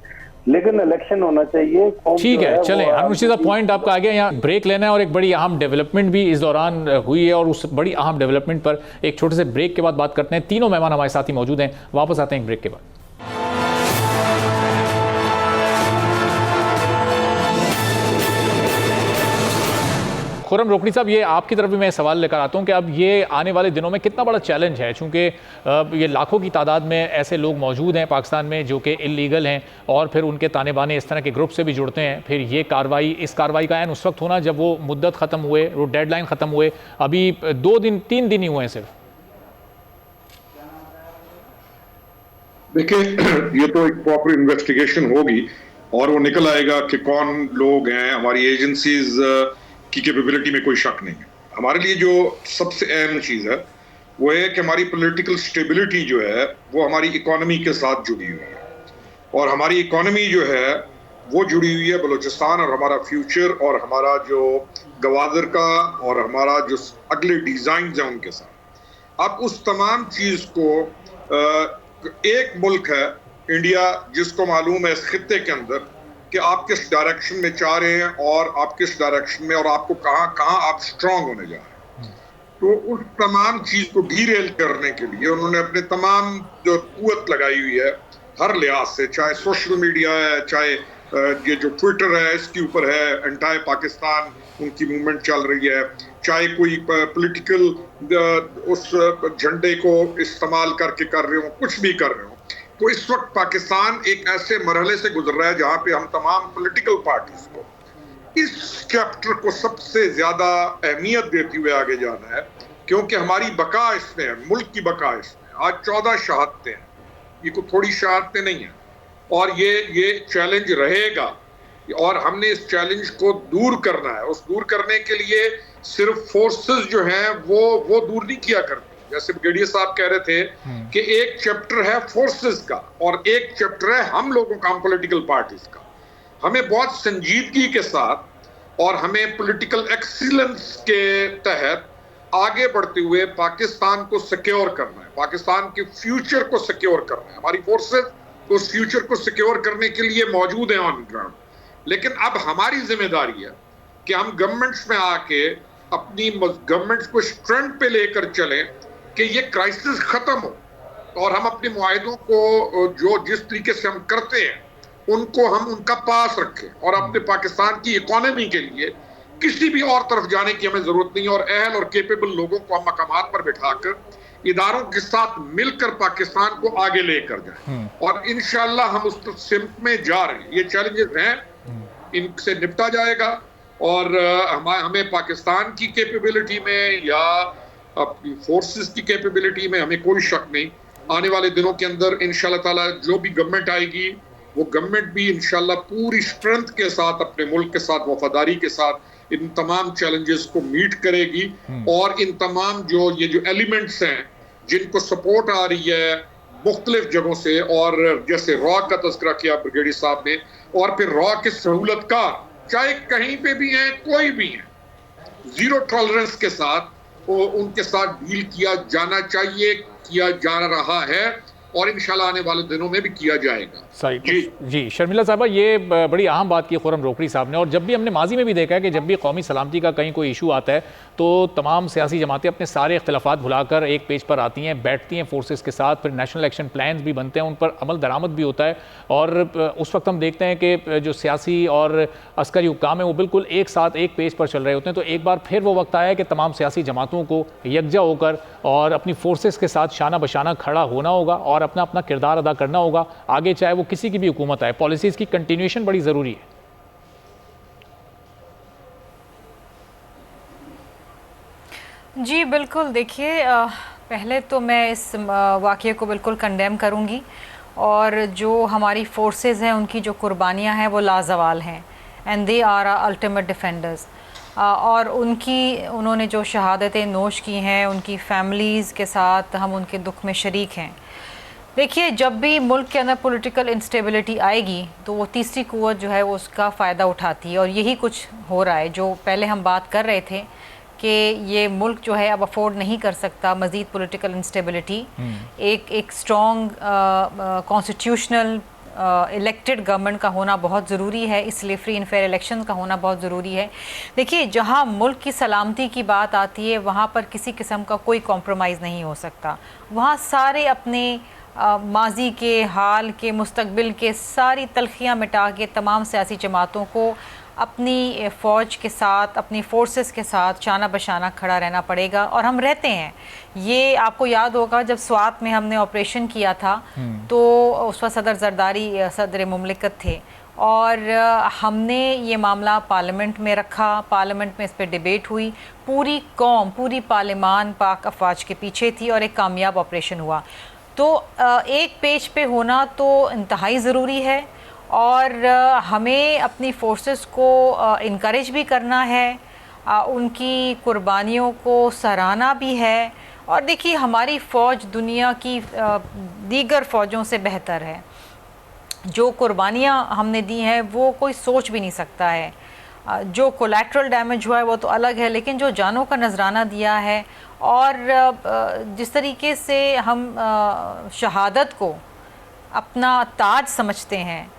लेकिन इलेक्शन होना चाहिए। ठीक है, चलें हारून रशीद साहब, पॉइंट आपका आ गया। यहाँ ब्रेक लेना है और एक बड़ी अहम डेवलपमेंट भी इस दौरान हुई है और उस बड़ी अहम डेवलपमेंट पर एक छोटे से ब्रेक के बाद बात करते हैं। तीनों मेहमान हमारे साथ ही मौजूद हैं, वापस आते हैं एक ब्रेक के बाद। खुर्रम रोकड़ी साहब, ये आपकी तरफ भी मैं सवाल लेकर आता हूँ कि अब ये आने वाले दिनों में कितना बड़ा चैलेंज है, चूँकि ये लाखों की तादाद में ऐसे लोग मौजूद हैं पाकिस्तान में जो कि इल्लीगल हैं और फिर उनके ताने बाने इस तरह के ग्रुप से भी जुड़ते हैं। फिर ये इस कार्रवाई का ऐन उस वक्त होना जब वो मुद्दत ख़त्म हुए, वो डेडलाइन ख़त्म हुए, अभी 3 दिन ही हुए हैं सिर्फ। देखिए, ये तो एक प्रॉपर इन्वेस्टिगेशन होगी और वो निकल आएगा कि कौन लोग हैं। हमारी एजेंसीज की कैपेबिलिटी में कोई शक नहीं है। हमारे लिए जो सबसे अहम चीज़ है वो है कि हमारी पॉलिटिकल स्टेबिलिटी जो है वो हमारी इकोनॉमी के साथ जुड़ी हुई है और हमारी इकोनॉमी जो है वो जुड़ी हुई है बलूचिस्तान और हमारा फ्यूचर और हमारा जो गवादर का और हमारा जो अगले डिजाइन है उनके साथ। अब उस तमाम चीज को एक मुल्क है इंडिया, जिसको मालूम है इस खित्ते के अंदर कि आप किस डायरेक्शन में चाह रहे हैं और आप किस डायरेक्शन में और आपको कहाँ कहाँ आप स्ट्रांग होने जा रहे हैं। तो उस तमाम चीज को डीरेल करने के लिए उन्होंने अपने तमाम जो कुव्वत लगाई हुई है हर लिहाज से, चाहे सोशल मीडिया है, चाहे ये जो ट्विटर है इसके ऊपर है, एंटायर पाकिस्तान उनकी मूवमेंट चल रही है, चाहे कोई पॉलिटिकल उस झंडे को इस्तेमाल करके कर रहे हो, कुछ भी कर रहे हो। तो इस वक्त पाकिस्तान एक ऐसे मरहले से गुजर रहा है जहां पे हम तमाम पॉलिटिकल पार्टीज को इस चैप्टर को सबसे ज्यादा अहमियत देते हुए आगे जाना है, क्योंकि हमारी बका इसमें है, मुल्क की बका इसमें। आज 14 शहादतें हैं, ये कोई थोड़ी शहादतें नहीं है, और ये चैलेंज रहेगा और हमने इस चैलेंज को दूर करना है। उस दूर करने के लिए सिर्फ फोर्सेस जो हैं वो दूर नहीं किया करती। जैसे ब्रिगेडियर साहब कह रहे थे कि एक चैप्टर है फोर्सेस का और एक चैप्टर है हम लोगों का, हम पॉलिटिकल पार्टीज का। हमें बहुत संजीदगी के साथ और हमें पॉलिटिकल एक्सीलेंस के तहत आगे बढ़ते हुए पाकिस्तान को सिक्योर करना है, पाकिस्तान के फ्यूचर को सिक्योर करना है। हमारी फोर्सेस उस फ्यूचर को सिक्योर करने के लिए मौजूद हैं ऑन ग्राउंड, लेकिन अब हमारी जिम्मेदारी है कि हम गवर्नमेंट्स में आके अपनी गवर्नमेंट्स को स्ट्रेंथ पे लेकर चलें कि ये क्राइसिस खत्म हो और हम अपने मुआहिदों को जो जिस तरीके से हम करते हैं उनको हम उनका पास रखें और अपने पाकिस्तान की इकोनॉमी के लिए किसी भी और तरफ जाने की हमें जरूरत नहीं है, और अहल और केपेबल लोगों को हम मकामात पर बिठाकर इदारों के साथ मिलकर पाकिस्तान को आगे लेकर जाएं। और इंशाअल्लाह हम उस सिमत में जा रहे हैं। ये चैलेंजेस हैं, इनसे निपटा जाएगा और हमें पाकिस्तान की कैपेबिलिटी में या अपनी फोर्सेस की कैपेबिलिटी में हमें कोई शक नहीं। आने वाले दिनों के अंदर इंशाअल्लाह ताला जो भी गवर्नमेंट आएगी वो गवर्नमेंट भी इंशाअल्लाह पूरी स्ट्रेंथ के साथ अपने मुल्क के साथ वफादारी के साथ इन तमाम चैलेंजेस को मीट करेगी और इन तमाम जो एलिमेंट्स हैं जिनको सपोर्ट आ रही है मुख्तलिफ जगहों से, और जैसे रॉ का तज़किरा किया ब्रिगेडियर साहब ने, और फिर रॉ के सहूलतकार चाहे कहीं पे भी हैं, कोई भी हैं, जीरो टॉलरेंस के साथ उनके साथ डील किया जाना चाहिए, किया जा रहा है और इंशाल्लाह आने वाले दिनों में भी किया जाएगा। सही जी शर्मिला साहबा, ये बड़ी अहम बात की खुर्रम रोकड़ी साहब ने। और जब भी हमने माजी में भी देखा है कि जब भी कौमी सलामती का कहीं कोई इशू आता है तो तमाम सियासी जमातें अपने सारे इख्तलाफात भुलाकर एक पेज पर आती हैं, बैठती हैं फोर्सेस के साथ, फिर नेशनल एक्शन प्लान्स भी बनते हैं, उन पर अमल दरामद भी होता है। और उस वक्त हम देखते हैं कि जो सियासी और अस्करी हुक्काम है वो बिल्कुल एक साथ एक पेज पर चल रहे होते हैं। तो एक बार फिर वो वक्त आया है कि तमाम सियासी जमातों को यकजा होकर और अपनी फोर्सेस के साथ शाना बशाना खड़ा होना होगा और अपना अपना किरदार अदा करना होगा। आगे चाहे वो किसी की भी हुकूमत आए, पॉलिसीज़ की कंटिन्यूएशन बड़ी ज़रूरी है। जी बिल्कुल, देखिए पहले तो मैं इस वाक़ये को बिल्कुल कंडेम करूँगी और जो हमारी फोर्सेस हैं उनकी जो कुर्बानियाँ हैं वो लाजवाल हैं, and they are ultimate defenders. और उन्होंने जो शहादतें नोश की हैं उनकी फैमिलीज़ के साथ हम उनके दुख में शरीक हैं। देखिए, जब भी मुल्क के अंदर पॉलिटिकल इंस्टेबिलिटी आएगी तो वो तीसरी कुव्वत जो है वो उसका फ़ायदा उठाती है, और यही कुछ हो रहा है। जो पहले हम बात कर रहे थे कि ये मुल्क जो है अब अफोर्ड नहीं कर सकता मज़ीद पॉलिटिकल इंस्टेबिलिटी, एक स्ट्रॉन्ग कॉन्स्टिट्यूशनल इलेक्टेड गवर्नमेंट का होना बहुत ज़रूरी है, इसलिए फ्री एंड फेयर इलेक्शन का होना बहुत ज़रूरी है। देखिए, जहाँ मुल्क की सलामती की बात आती है वहाँ पर किसी किस्म का कोई कॉम्प्रोमाइज़ नहीं हो सकता। वहाँ सारे अपने माजी के, हाल के, मुस्तकबिल के सारी तलखियाँ मिटा के तमाम सियासी जमातों को अपनी फ़ौज के साथ, अपनी फोर्सेस के साथ शाना बशाना खड़ा रहना पड़ेगा, और हम रहते हैं। ये आपको याद होगा जब स्वात में हमने ऑपरेशन किया था तो उस वक्त सदर जरदारी सदर मुमलिकत थे और हमने ये मामला पार्लियामेंट में रखा, पार्लियामेंट में इस पर डिबेट हुई, पूरी कौम, पूरी पार्लियामान पाक अफवाज के पीछे थी और एक कामयाब ऑपरेशन हुआ। तो एक पेज पे होना तो इंतहाई ज़रूरी है और हमें अपनी फोर्सेस को इनकरेज भी करना है, उनकी कुर्बानियों को सराहना भी है। और देखिए, हमारी फ़ौज दुनिया की दीगर फ़ौजों से बेहतर है। जो कुर्बानियाँ हमने दी हैं वो कोई सोच भी नहीं सकता है। जो कोलैटरल डैमेज हुआ है वो तो अलग है, लेकिन जो जानों का नजराना दिया है और जिस तरीके से हम शहादत को अपना ताज समझते हैं,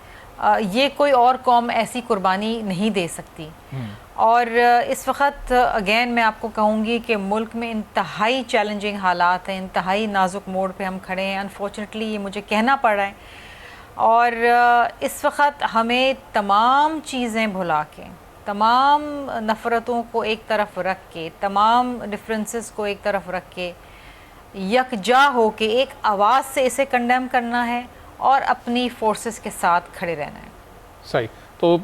ये कोई और कौम ऐसी कुर्बानी नहीं दे सकती। और इस वक्त अगेन मैं आपको कहूँगी कि मुल्क में इंतहाई चैलेंजिंग हालात हैं, इंतहाई नाजुक मोड़ पे हम खड़े हैं। अनफॉर्चुनेटली ये मुझे कहना पड़ रहा है, और इस वक्त हमें तमाम चीज़ें भुला के, तमाम नफ़रतों को एक तरफ रख के, तमाम डिफरेंसेस को एक तरफ रख के यकजा हो के एक आवाज़ से इसे कंडेम करना है और अपनी फोर्सेस के साथ खड़े रहना है। सही। तो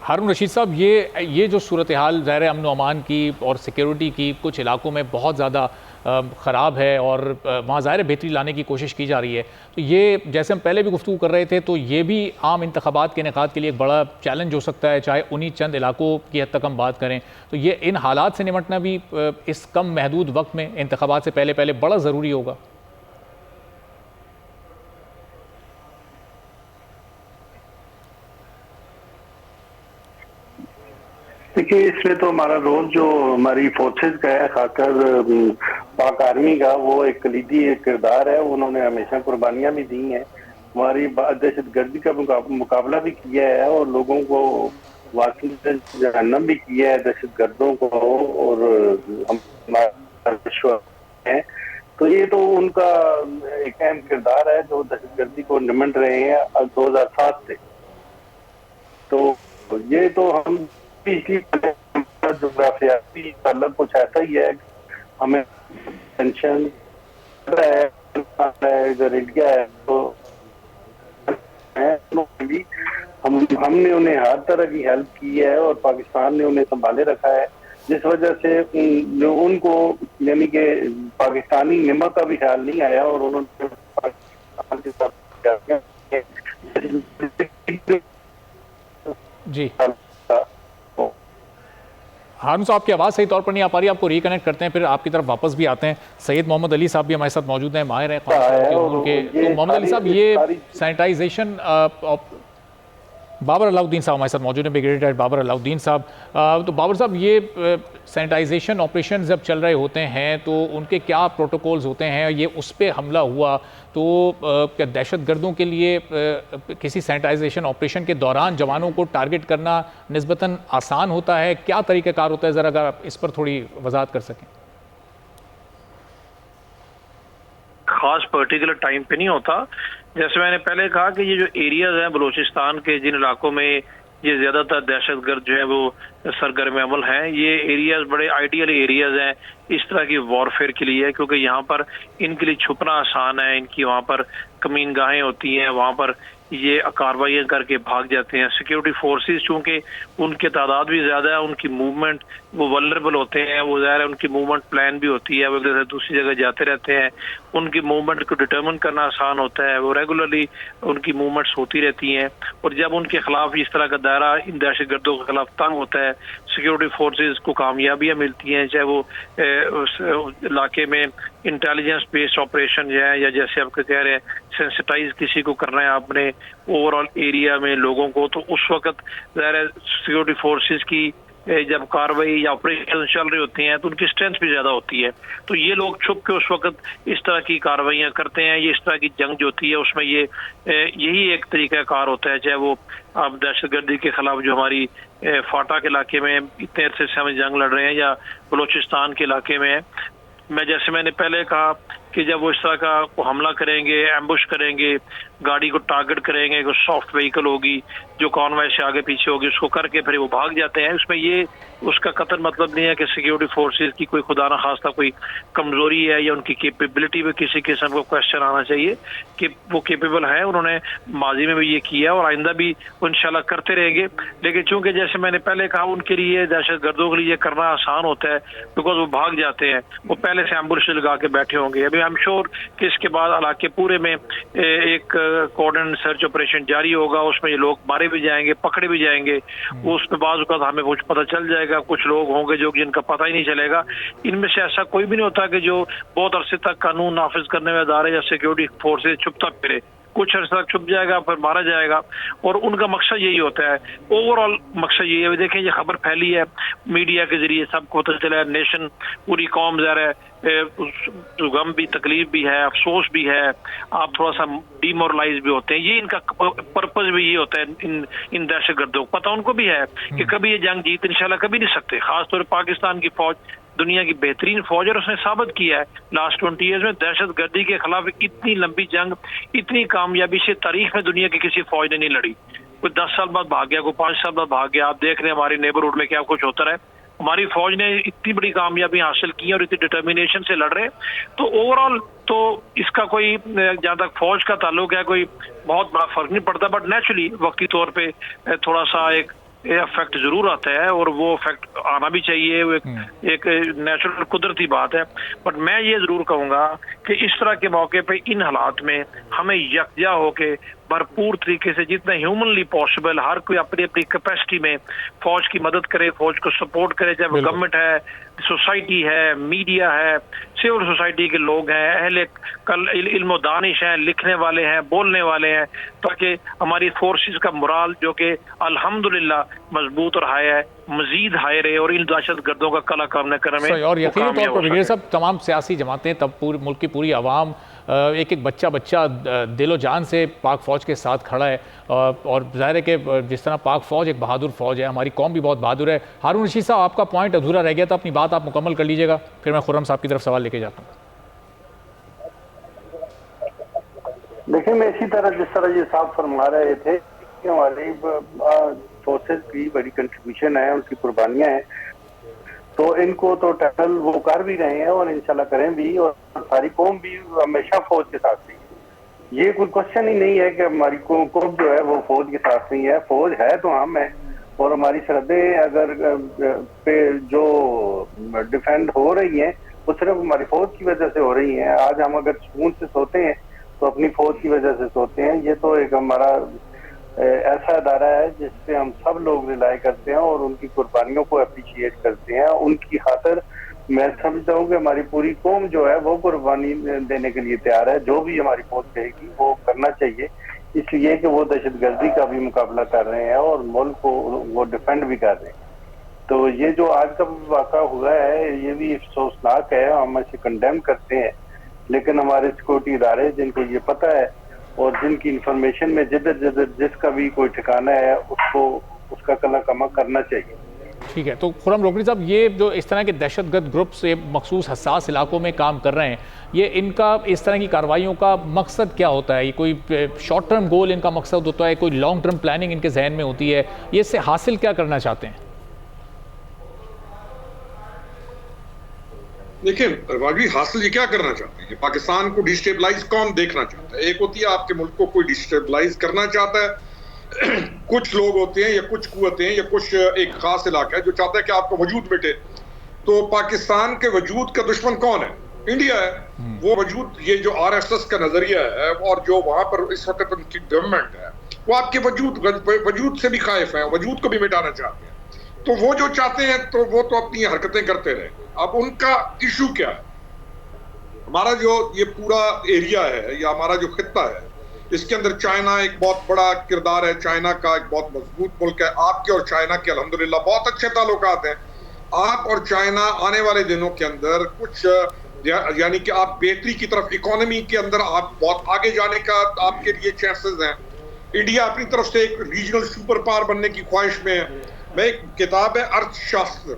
हारून रशीद साहब, ये जो सूरत हाल ज़ाहिर अमन व अमान की और सिक्योरिटी की कुछ इलाकों में बहुत ज़्यादा ख़राब है और वहाँ ज़ाहिर बेहतरी लाने की कोशिश की जा रही है, तो ये जैसे हम पहले भी गुफ्तगू कर रहे थे, तो ये भी आम इंतखाबात के इनेकाद के लिए एक बड़ा चैलेंज हो सकता है, चाहे उन्हीं चंद इलाकों की हद तक हम बात करें। तो ये इन हालात से निपटना भी इस कम महदूद वक्त में इंतखाबात से पहले बड़ा ज़रूरी होगा। देखिए, इसमें तो हमारा रोल जो हमारी फोर्सेस का है, खासकर पाक आर्मी का, वो एक कलीदी किरदार है। उन्होंने हमेशा कुर्बानियां भी दी हैं, हमारी दहशतगर्दी का मुकाबला भी किया है और लोगों को वाकिल जहन्नम भी किया है दहशतगर्दों को, और हमारा है। तो ये तो उनका एक अहम किरदार है जो दहशतगर्दी को निमट रहे हैं 2007 से। तो ये तो हम जोग्राफियाती ताल्लुक कुछ ऐसा ही है, हमें टेंशन इधर इंडिया है, तो भी हमने उन्हें हर तरह की हेल्प की है और पाकिस्तान ने उन्हें संभाले रखा है, जिस वजह से जो उनको यानी कि पाकिस्तानी निमक का भी ख्याल नहीं आया और उन्होंने पाकिस्तान के साथ जी। हारून साहब, आपकी आवाज़ सही तौर पर नहीं आ पा रही, आपको रिकनेक्ट करते हैं, फिर आपकी तरफ वापस भी आते हैं। सैयद मोहम्मद अली साहब भी हमारे साथ मौजूद हैं, माहिर हैं उनके। तो मोहम्मद अली साहब, ये सैनिटाइजेशन, बाबर अलाउद्दीन साहब हमारे साथ मौजूद हैं, ब्रिगेडियर बाबर अलाउद्दीन साहब। तो बाबर साहब, ये सैनिटाइजेशन ऑपरेशन जब चल रहे होते हैं तो उनके क्या प्रोटोकॉल्स होते हैं? ये उस पर हमला हुआ तो क्या दहशतगर्दों के लिए किसी सैनिटाइजेशन ऑपरेशन के दौरान जवानों को टारगेट करना निस्बतन आसान होता है? क्या तरीक़ाकार होता है? ज़रा अगर आप इस पर थोड़ी वजाहत कर सकें। खास पर्टिकुलर टाइम पे नहीं होता। जैसे मैंने पहले कहा कि ये जो एरियाज हैं बलूचिस्तान के, जिन इलाकों में ये ज्यादातर दहशतगर्द जो है वो सरगर्म अमल हैं, ये एरियाज बड़े आइडियल एरियाज हैं इस तरह की वॉरफेयर के लिए, क्योंकि यहाँ पर इनके लिए छुपना आसान है, इनकी वहाँ पर कमीन गाहें होती हैं, वहाँ पर ये कार्रवाइयाँ करके भाग जाते हैं। सिक्योरिटी फोर्सेस चूंकि उनके तादाद भी ज्यादा है, उनकी मूवमेंट, वो वल्नरेबल होते हैं, वो ज़ाहिर है उनकी मूवमेंट प्लान भी होती है, वो एक जगह दूसरी जगह जाते रहते हैं, उनकी मूवमेंट को डिटरमिन करना आसान होता है, वो रेगुलरली उनकी मूवमेंट्स होती रहती हैं। और जब उनके खिलाफ इस तरह का दायरा इन दहशतगर्दों के खिलाफ तंग होता है, सिक्योरिटी फोर्सेज को कामयाबियां मिलती हैं, चाहे वो उस इलाके में इंटेलिजेंस बेस्ड ऑपरेशन है या जैसे आप कह रहे हैं सेंसिटाइज किसी को करना है आपने ओवरऑल एरिया में लोगों को, तो उस वक्त ज़ाहिर सिक्योरिटी फोर्सेज की जब कार्रवाई या ऑपरेशन चल रही होती हैं तो उनकी स्ट्रेंथ भी ज्यादा होती है। तो ये लोग छुप के उस वक्त इस तरह की कार्रवाइयां करते हैं। ये इस तरह की जंग जो होती है उसमें यही एक तरीका कार होता है, चाहे वो आप दहशतगर्दी के खिलाफ जो हमारी फाटा के इलाके में इतने अरसे से हम जंग लड़ रहे हैं या बलूचिस्तान के इलाके में है। जैसे मैंने पहले कहा कि जब वो इस तरह का हमला करेंगे, एम्बुश करेंगे, गाड़ी को टारगेट करेंगे, कोई सॉफ्ट व्हीकल होगी जो कॉन्वॉय से आगे पीछे होगी, उसको करके फिर वो भाग जाते हैं। उसमें ये उसका कतई मतलब नहीं है कि सिक्योरिटी फोर्सेस की कोई खुदा न खास्ता कोई कमजोरी है या उनकी कैपेबिलिटी में किसी किस्म को क्वेश्चन आना चाहिए कि वो कैपेबल है, उन्होंने माजी में भी ये किया और आइंदा भी इंशाल्लाह करते रहेंगे। लेकिन चूंकि जैसे मैंने पहले कहा उनके लिए दहशतगर्दों के लिए करना आसान होता है बिकॉज वो भाग जाते हैं, वो पहले से एम्बुश लगा के बैठे होंगे। अभी आई एम श्योर कि इसके बाद इलाके पूरे में एक कोऑर्डिनेट सर्च ऑपरेशन जारी होगा, उसमें ये लोग मारे भी जाएंगे, पकड़े भी जाएंगे, उसमें बाज़ औक़ात हमें कुछ पता चल जाएगा, कुछ लोग होंगे जो जिनका पता ही नहीं चलेगा। इनमें से ऐसा कोई भी नहीं होता कि जो बहुत अरसे तक कानून नाफिज करने में अदारे या सिक्योरिटी फोर्सेज छुपता फिरे। कुछ अर्सा तक छुप जाएगा, फिर मारा जाएगा, और उनका मकसद यही होता है। ओवरऑल मकसद यही है। देखें, ये खबर फैली है मीडिया के जरिए, सबको पता चला है, नेशन, पूरी कौम ज़रा गम भी, तकलीफ भी है, अफसोस भी है, आप थोड़ा सा डिमोरलाइज भी होते हैं। ये इनका पर्पज भी ये होता है इन दहशतगर्दों को। पता उनको भी है कि कभी ये जंग जीत इंशाल्लाह कभी नहीं सकते। खासतौर पर पाकिस्तान की फौज दुनिया की बेहतरीन फौज है, और उसने साबित किया है लास्ट 20 ईयर्स में दहशतगर्दी के खिलाफ इतनी लंबी जंग, इतनी कामयाबी से तारीख में दुनिया की किसी फौज ने नहीं लड़ी। कोई 10 साल बाद भाग गया, कोई 5 साल बाद भाग गया। आप देख रहे हैं हमारे नेबरहुड में क्या कुछ होता रहा। हमारी फौज ने इतनी बड़ी कामयाबी हासिल की और इतनी डिटर्मिनेशन से लड़ रहे। तो ओवरऑल तो इसका कोई, जहाँ तक फौज का ताल्लुक है, कोई बहुत बड़ा फर्क नहीं पड़ता, बट नेचुरली वक्ती तौर पे थोड़ा सा एक इफेक्ट जरूर आता है, और वो इफेक्ट आना भी चाहिए। वो एक नेचुरल कुदरती बात है। बट मैं ये जरूर कहूंगा कि इस तरह के मौके पे, इन हालात में हमें यकजा होके भरपूर तरीके से, जितना ह्यूमनली पॉसिबल, हर कोई अपनी अपनी कैपेसिटी में फौज की मदद करे, फौज को सपोर्ट करे, चाहे वो गवर्नमेंट है, सोसाइटी है, मीडिया है, सिविल सोसाइटी के लोग हैं, अहले कल इल्म दानिश हैं, लिखने वाले हैं, बोलने वाले हैं, ताकि हमारी फोर्सेस का मोराल जो कि अल्हम्दुलिल्लाह मजबूत और हाई है, मजीद हाई रहे, और इन दहशत गर्दों का कला काम न करने। और यकीनी तौर पर ब्रिगेडियर साहब, तमाम सियासी जमातें, तब पूरे मुल्क की पूरी आवाम, एक एक बच्चा दिलो जान से पाक फ़ौज के साथ खड़ा है। और ज़ाहिर है कि जिस तरह पाक फ़ौज एक बहादुर फ़ौज है, हमारी कौम भी बहुत बहादुर है। हारून रशीद साहब, आपका पॉइंट अधूरा रह गया था, अपनी बात आप मुकम्मल कर लीजिएगा, फिर मैं खुर्रम साहब की तरफ सवाल लेके जाता हूँ। देखिए, मैं इसी तरह जिस तरह ये साहब फरमा रहे थे कि हमारी फोर्सेस की बड़ी कंट्रीब्यूशन है, उनकी कुर्बानियां हैं, तो इनको तो टैकल वो कर भी रहे हैं और इंशाल्लाह करें भी, और सारी कौम भी हमेशा फौज के साथ थी। ये कोई क्वेश्चन ही नहीं है कि हमारी कौम जो है वो फौज के साथ नहीं है। फौज है तो हम है, और हमारी सरहदें अगर पे जो डिफेंड हो रही हैं वो सिर्फ हमारी फौज की वजह से हो रही हैं। आज हम अगर सुकून से सोते हैं तो अपनी फौज की वजह से सोते हैं। ये तो एक हमारा ऐसा अदारा है जिस पे हम सब लोग रिलाई करते हैं और उनकी कुर्बानियों को अप्रिशिएट करते हैं। उनकी खातिर मैं समझता हूँ कि हमारी पूरी कौम जो है वो कुर्बानी देने के लिए तैयार है। जो भी हमारी फौज कहेगी वो करना चाहिए, इसलिए कि वो दहशतगर्दी का भी मुकाबला कर रहे हैं और मुल्क को वो डिफेंड भी कर रहे हैं। तो ये जो आज का वाक़ा हुआ है ये भी अफसोसनाक है, हम इसे कंडेम करते हैं। लेकिन हमारे सिक्योरिटी इदारे जिनको ये पता है और जिनकी इंफॉर्मेशन में जिधर जिसका भी कोई ठिकाना है उसको उसका कमा करना चाहिए। ठीक है, तो खुर्रम रोकनी साहब, ये जो इस तरह के दहशतगर्द ग्रुप से मखसूस हसास इलाकों में काम कर रहे हैं, ये इनका इस तरह की कार्रवाइयों का मकसद क्या होता है? ये कोई शॉर्ट टर्म गोल इनका मकसद होता है, कोई लॉन्ग टर्म प्लानिंग इनके जहन में होती है? ये इससे हासिल क्या करना चाहते हैं? देखिए राजवी, हासिल ये क्या करना चाहते हैं? पाकिस्तान को डिस्टेबलाइज कौन देखना चाहता है? एक होती है आपके मुल्क को कोई डिस्टेबलाइज करना चाहता है, कुछ लोग होते हैं या कुछ कुव्वतें हैं या कुछ एक खास इलाका है जो चाहता है कि आपका वजूद मिटे। तो पाकिस्तान के वजूद का दुश्मन कौन है? इंडिया है। वो वजूद, ये जो आरएसएस का नजरिया है और जो वहां पर इस वक्त उनकी गवर्नमेंट है, वो आपके वजूद से भी खाइफ है, वजूद को भी मिटाना चाहते हैं। तो वो जो चाहते हैं तो वो तो अपनी हरकतें करते रहे। अब उनका इशू क्या है? हमारा जो ये पूरा एरिया है या हमारा जो खित्ता है, इसके अंदर चाइना एक बहुत बड़ा किरदार है। चाइना का एक बहुत मजबूत मुल्क है। आपके और चाइना के अल्हम्दुलिल्लाह बहुत अच्छे ताल्लुकात हैं। आप और चाइना आने वाले दिनों के अंदर कुछ यानी कि आप बेहतरी की तरफ, इकोनॉमी के अंदर आप बहुत आगे जाने का आपके लिए चांसेस हैं। इंडिया अपनी तरफ से एक रीजनल सुपर पावर बनने की ख्वाहिश में है। मैं एक किताब है अर्थशास्त्र,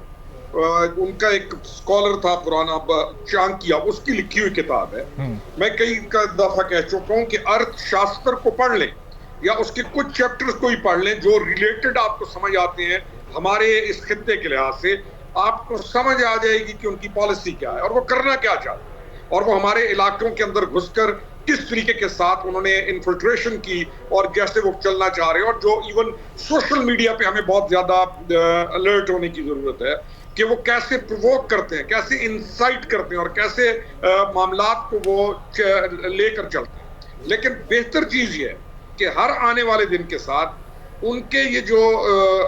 उनका एक स्कॉलर था पुराना चांकिया, उसकी लिखी हुई किताब है। मैं कई दफा कह चुका हूं कि अर्थशास्त्र को पढ़ लें या उसके कुछ चैप्टर्स को ही पढ़ लें जो रिलेटेड आपको समझ आते हैं हमारे इस खित्ते के लिहाज से, आपको समझ आ जाएगी कि उनकी पॉलिसी क्या है और वो करना क्या चाहते हैं, और वो हमारे इलाकों के अंदर घुसकर किस तरीके के साथ उन्होंने इन्फिल्ट्रेशन की और जैसे वो चलना चाह रहे हैं। और जो इवन सोशल मीडिया पे हमें बहुत ज्यादा अलर्ट होने की जरूरत है कि वो कैसे प्रोवोक करते हैं, कैसे इंसाइट करते हैं और कैसे मामलात को वो लेकर चलते हैं। लेकिन बेहतर चीज ये है कि हर आने वाले दिन के साथ उनके ये जो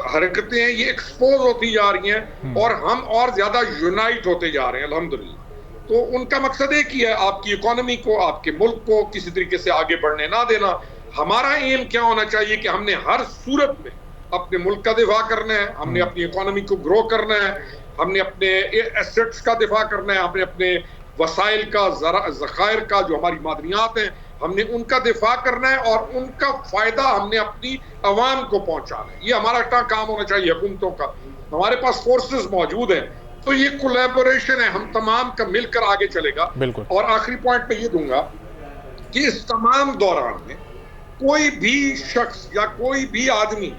हरकतें हैं ये एक्सपोज होती जा रही हैं और हम और ज्यादा यूनाइट होते जा रहे हैं अल्हम्दुलिल्लाह। तो उनका मकसद एक ही है, आपकी इकोनॉमी को, आपके मुल्क को किसी तरीके से आगे बढ़ने ना देना। हमारा एम क्या होना चाहिए कि हमने हर सूरत में अपने मुल्क का दिफा करना है, हमने अपनी इकोनॉमी को ग्रो करना है, हमने अपने एसेट्स का दिफा करना है, हमने अपने वसाइल का, ज़खायर का, जो हमारी मादनियात हैं, हमने उनका दिफा करना है और उनका फायदा हमने अपनी अवाम को पहुंचाना है। ये हमारा काम होना चाहिए हुकूमतों का। हमारे पास फोर्सेस मौजूद हैं, तो ये कोलैबोरेशन है, हम तमाम का मिलकर आगे चलेगा। बिल्कुल। और आखिरी पॉइंट पे ये दूंगा कि इस तमाम दौरान में कोई भी शख्स या कोई भी आदमी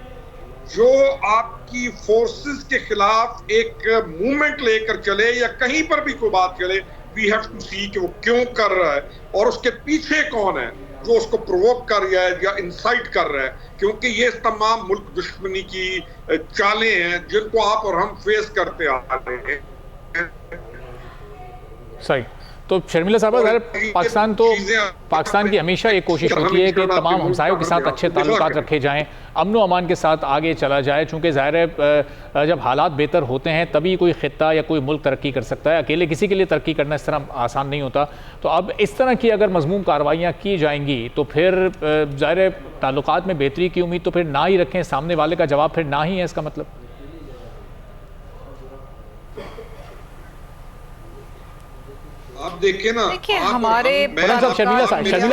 जो आपकी फोर्सेस के खिलाफ एक मूवमेंट लेकर चले या कहीं पर भी कोई बात चले, वी हैव टू सी कि वो क्यों कर रहा है और उसके पीछे कौन है जो उसको प्रोवोक कर रहा है या इंसाइट कर रहा है, क्योंकि ये तमाम मुल्क दुश्मनी की चालें हैं जिनको आप और हम फेस करते आ रहे हैं। सही। तो शर्मिला साहब, अगर पाकिस्तान की हमेशा एक कोशिश होती है कि तमाम हमसायों के साथ अच्छे ताल्लुकात रखे जाएं, अमन व अमान के साथ आगे चला जाए, चूँकि ज़ाहिर है जब हालात बेहतर होते हैं तभी कोई ख़ित्ता या कोई मुल्क तरक्की कर सकता है, अकेले किसी के लिए तरक्की करना इस तरह आसान नहीं होता। तो अब इस तरह की अगर मज़मूम कार्रवाइयाँ की जाएंगी तो फिर ज़ाहिर है ताल्लुकात में बेहतरी की उम्मीद तो फिर ना ही रखें, सामने वाले का जवाब फिर ना ही है, इसका मतलब। आप देखिए ना, हमारे शर्मिला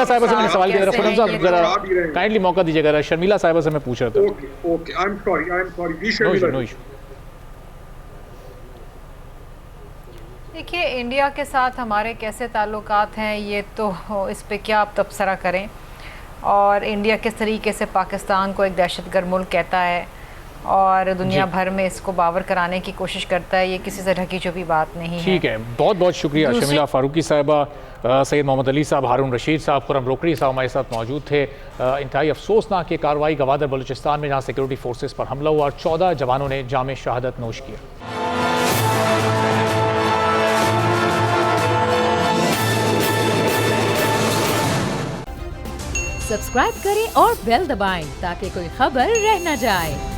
साहिबा से मैंने सवाल किया, फरम साहब जरा काइंडली मौका दीजिएगा, शर्मिला साहिबा से मैं पूछ रहा था। Okay, I am sorry no issue. देखिए, इंडिया के साथ हमारे कैसे ताल्लुकात हैं ये तो इस पे क्या आप तबसरा करें, और इंडिया किस तरीके से पाकिस्तान को एक दहशतगर्द मुल्क कहता है और दुनिया भर में इसको बावर कराने की कोशिश करता है, ये किसी से ढकी छुपी बात नहीं है। ठीक है, बहुत बहुत शुक्रिया शर्मिला फारूकी साहिबा, सैयद मोहम्मद अली साहब, हारून रशीद साहब, खुरम रोकड़ी साहब हमारे साथ मौजूद थे। इंतहाई अफसोसनाक ये कार्रवाई गवादर बलूचिस्तान में जहाँ सिक्योरिटी फोर्सेस पर हमला हुआ और 14 जवानों ने जाम शहादत नोश किया। सब्सक्राइब करें और बेल दबाएं ताकि कोई खबर रह न जाए।